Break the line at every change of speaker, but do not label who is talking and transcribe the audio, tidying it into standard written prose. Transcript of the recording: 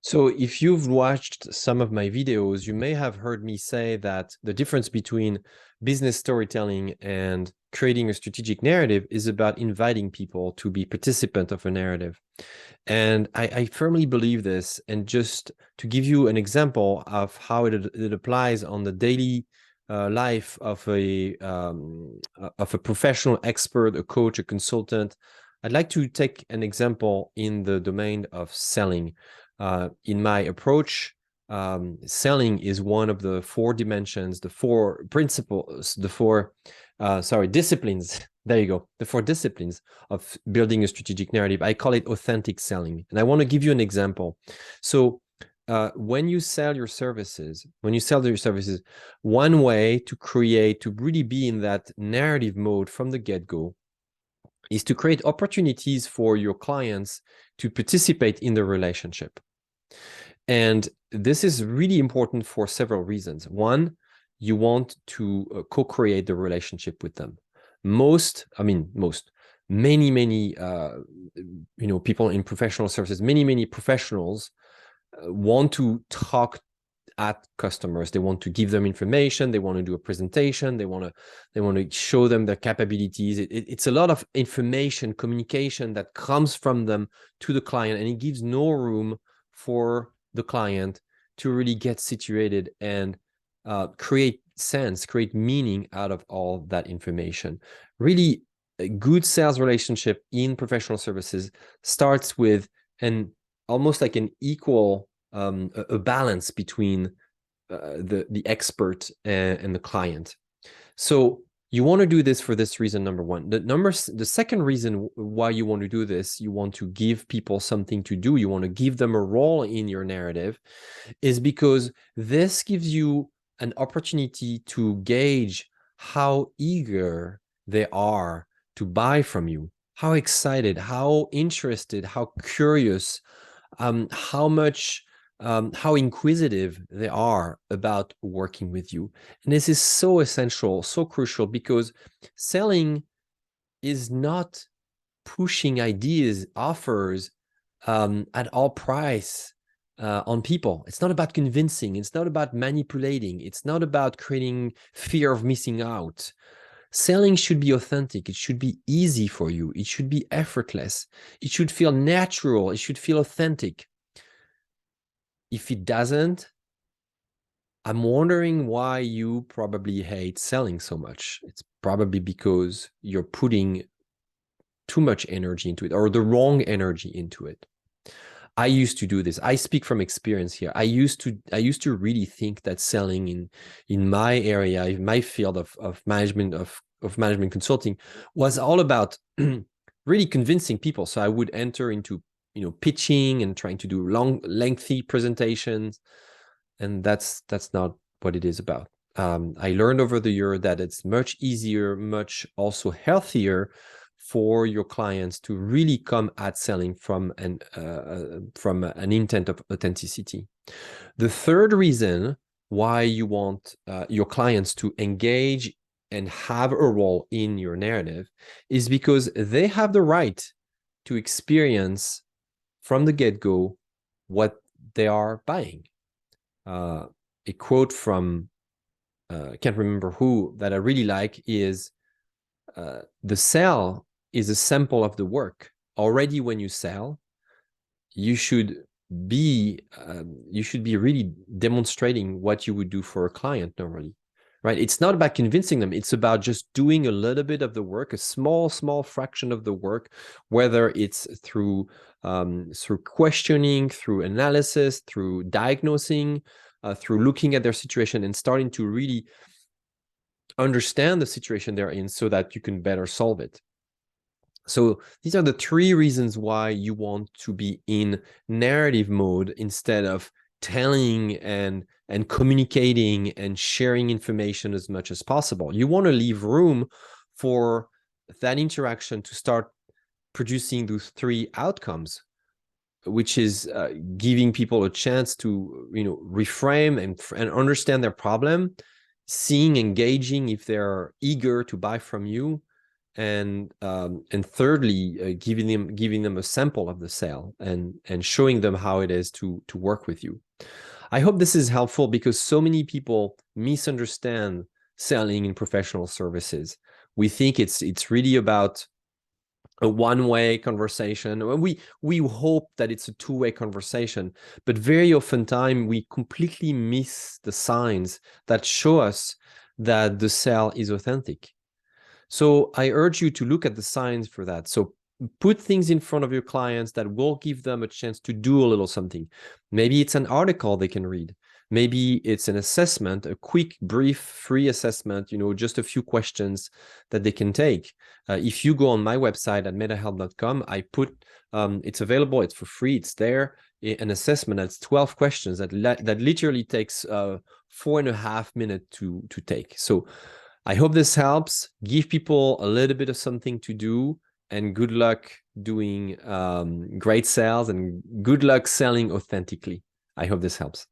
So if you've watched some of my videos, you may have heard me say that the difference between business storytelling and creating a strategic narrative is about inviting people to be participant of a narrative. And I firmly believe this. And just to give you an example of how it applies on the daily life of a professional expert, a coach, a consultant, I'd like to take an example in the domain of selling. In my approach, selling is one of the four dimensions, the four principles, disciplines. There you go. The four disciplines of building a strategic narrative. I call it authentic selling. And I want to give you an example. So when you sell your services, one way to really be in that narrative mode from the get-go is to create opportunities for your clients to participate in the relationship. And this is really important for several reasons. One, you want to co-create the relationship with them. Many people in professional services, many professionals want to talk at customers. They want to give them information. They want to do a presentation. They want to show them their capabilities. It's a lot of information, communication that comes from them to the client, and it gives no room for the client to really get situated and create sense, create meaning out of all that information. Really, a good sales relationship in professional services starts with almost like an equal a balance between the expert and the client. So you want to do this for this reason, number one. The second reason why you want to do this, you want to give people something to do, you want to give them a role in your narrative, is because this gives you an opportunity to gauge how eager they are to buy from you, how excited, how interested, how curious, how inquisitive they are about working with you. And this is so essential, so crucial, because selling is not pushing ideas, offers at all price on people. It's not about convincing. It's not about manipulating. It's not about creating fear of missing out. Selling should be authentic. It should be easy for you. It should be effortless. It should feel natural. It should feel authentic. If it doesn't, I'm wondering why you probably hate selling so much. It's probably because you're putting too much energy into it, or the wrong energy into it. I used to do this. I speak from experience here. I used to really think that selling in my area, in my field of management consulting, was all about really convincing people. So I would enter into pitching and trying to do lengthy presentations, and that's not what it is about. I learned over the year that it's much easier, much also healthier for your clients to really come at selling from an intent of authenticity. The third reason why you want your clients to engage and have a role in your narrative is because they have the right to experience from the get-go what they are buying. A quote from I can't remember who that I really like is the sale is a sample of the work. Already when you sell, you should be really demonstrating what you would do for a client normally, right? It's not about convincing them. It's about just doing a little bit of the work, a small fraction of the work, whether it's through questioning, through analysis, through diagnosing, through looking at their situation and starting to really understand the situation they're in so that you can better solve it. So these are the three reasons why you want to be in narrative mode instead of telling and communicating and sharing information as much as possible. You want to leave room for that interaction to start producing those three outcomes, which is giving people a chance to reframe and understand their problem, engaging if they're eager to buy from you, and thirdly, giving them a sample of the sale and showing them how it is to work with you. I hope this is helpful because so many people misunderstand selling in professional services. We think it's really about a one-way conversation. We hope that it's a two-way conversation, but very often time we completely miss the signs that show us that the sale is authentic. So I urge you to look at the signs for that. So put things in front of your clients that will give them a chance to do a little something. Maybe it's an article they can read. Maybe it's an assessment, a quick, brief, free assessment, just a few questions that they can take. If you go on my website at metahelm.com, I put, it's available, it's for free, it's there, an assessment that's 12 questions that literally takes 4.5 minutes to take. So I hope this helps. Give people a little bit of something to do, and good luck doing great sales, and good luck selling authentically. I hope this helps.